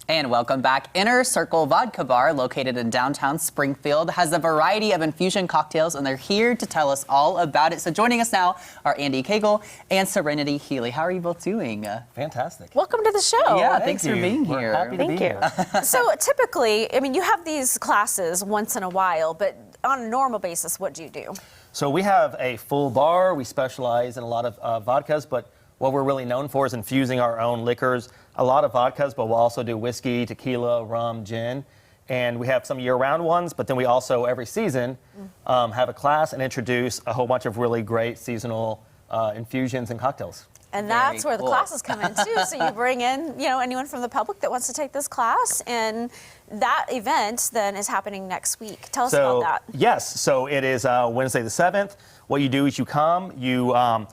And welcome back. Inner Circle Vodka Bar, located in downtown Springfield, has a variety of infusion cocktails, and they're here to tell us all about it. So joining us now are Andy Cagle and Serenity Healy. How are you both doing? Fantastic. Welcome to the show. Yeah, thanks for being We're here. happy to be here. So typically, I mean, you have these classes once in a while, but on a normal basis, what do you do? So we have a full bar. We specialize in a lot of vodkas, but what we're really known for is infusing our own liquors. A lot of vodkas, but we'll also do whiskey, tequila, rum, gin. And we have some year-round ones, but then we also, every season, have a class and introduce a whole bunch of really great seasonal infusions and cocktails. And that's Very where the cool. classes come in too. So you bring in, anyone from the public that wants to take this class, and that event then is happening next week. Tell us about that. Yes, so it is Wednesday the 7th. What you do is you come, you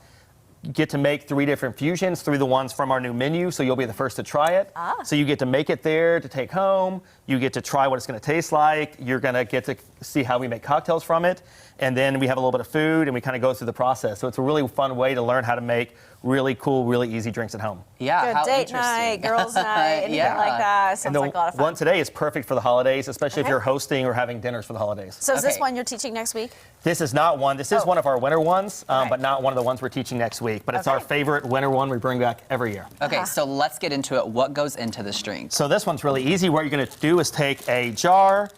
get to make 3 different infusions, 3 of the ones from our new menu, so you'll be the first to try it. So you get to make it there to take home. You get to try what it's going to taste like. You're going to get to see how we make cocktails from it. And then we have a little bit of food, and we kind of go through the process. So it's a really fun way to learn how to make really cool, really easy drinks at home. Yeah, Good how date interesting. night, girls' night, anything Yeah. like that. Sounds And the like a lot of fun. one today is perfect for the holidays, especially if Okay. you're hosting or having dinners for the holidays. So is this Okay. one you're teaching next week? This is not one. This is Oh. one of our winter ones, Okay. but not one of the ones we're teaching next week. But it's our Okay. favorite winter one we bring back every year. Okay, so let's get into it. What goes into this drink? So this one's really easy. What you're going to do is take a jar.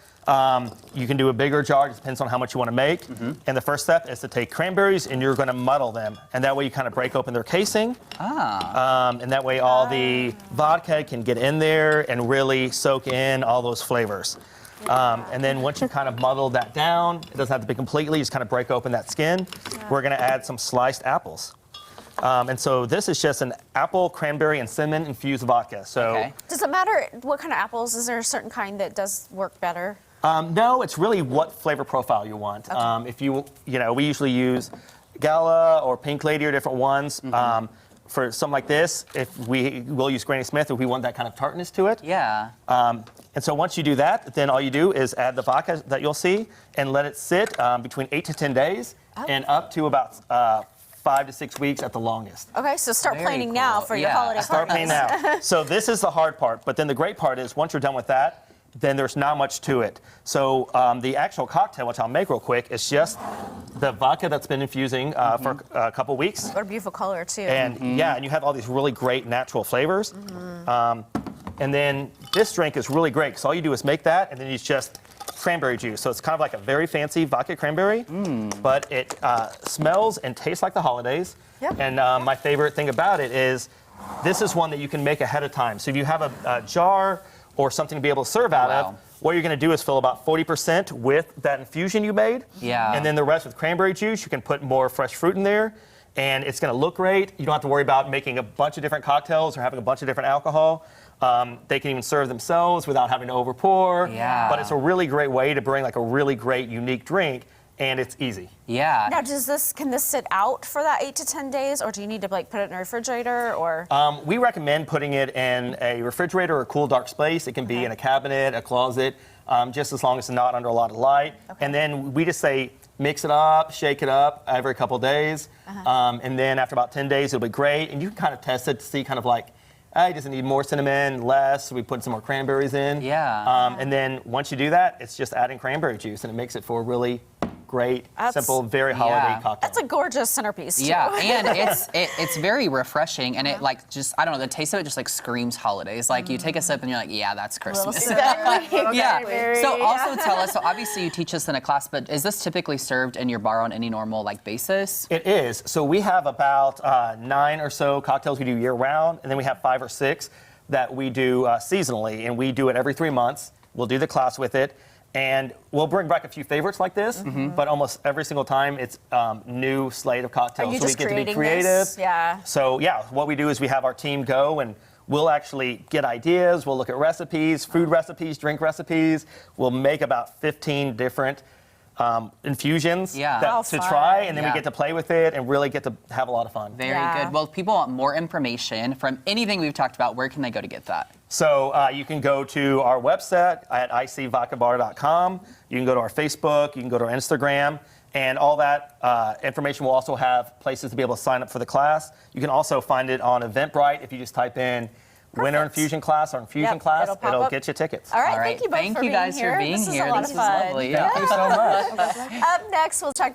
You can do a bigger jar. It depends on how much you want to make. And the first step is to take cranberries, and you're going to muddle them. And that way you kind of break open their casing. And that way all the vodka can get in there and really soak in all those flavors. And then once you kind of muddle that down, it doesn't have to be completely, just kind of break open that skin. We're going to add some sliced apples. And so this is just an apple, cranberry, and cinnamon infused vodka. So Okay. Does it matter what kind of apples? Is there a certain kind that does work better? no, it's really what flavor profile you want. If we usually use Gala or Pink Lady or different ones. For something like this, we'll use Granny Smith if we want that kind of tartness to it. Yeah. And so once you do that, then all you do is add the vodka that you'll see and let it sit between 8 to 10 days and up to about 5 to 6 weeks at the longest. Okay, so start Very planning now cool. for your Yeah. holiday Start paying parties. now. So this is the hard part, but then the great part is once you're done with that, then there's not much to it. So the actual cocktail, which I'll make real quick, is just the vodka that's been infusing for a couple weeks. What a beautiful color too. And and you have all these really great natural flavors. And then this drink is really great because all you do is make that, and then it's just cranberry juice. So it's kind of like a very fancy vodka cranberry, but it smells and tastes like the holidays. Yep. And my favorite thing about it is this is one that you can make ahead of time. So if you have a jar or something to be able to serve out Wow. of, what you're going to do is fill about 40% with that infusion you made. Yeah. And then the rest with cranberry juice. You can put more fresh fruit in there, and it's going to look great. You don't have to worry about making a bunch of different cocktails or having a bunch of different alcohol. They can even serve themselves without having to overpour. Yeah. But it's a really great way to bring like a really great, unique drink, and it's easy. Yeah. Now, can this sit out for that 8 to 10 days, or do you need to put it in a refrigerator, or? We recommend putting it in a refrigerator or a cool, dark space. It can be in a cabinet, a closet, just as long as it's not under a lot of light. Okay. And then we just say mix it up, shake it up every couple days. And then after about 10 days, it'll be great. And you can kind of test it to see kind of like, does it need more cinnamon, less? We put some more cranberries in. Yeah. And then once you do that, it's just adding cranberry juice, and it makes it for a really great, simple, very holiday cocktail. That's a gorgeous centerpiece too. Yeah, and it's very refreshing, and it I don't know, the taste of it just like screams holidays. Like you take a sip and you're like, yeah, that's Christmas. Exactly. Yeah. So also tell us. So obviously you teach us in a class, but is this typically served in your bar on any normal basis? It is. So we have about 9 or so cocktails we do year round, and then we have 5 or 6 that we do seasonally, and we do it every 3 months. We'll do the class with it. And we'll bring back a few favorites like this, but almost every single time it's new slate of cocktails. Are you so just we get to be creating creative. this? Yeah. So what we do is we have our team go, and we'll actually get ideas. We'll look at recipes, food recipes, drink recipes. We'll make about 15 different infusions to try, and then we get to play with it and really get to have a lot of fun. Very good. Well, if people want more information from anything we've talked about, where can they go to get that? So you can go to our website at icvodkabar.com. You can go to our Facebook. You can go to our Instagram. And all that information will also have places to be able to sign up for the class. You can also find it on Eventbrite if you just type in winter infusion class or infusion Yep, class, it'll pop it'll up. get you tickets. All right, All right. thank you both Thank for you being guys here. for being This is here. a lot This of was fun. lovely. Thank you so much. Up next, we'll check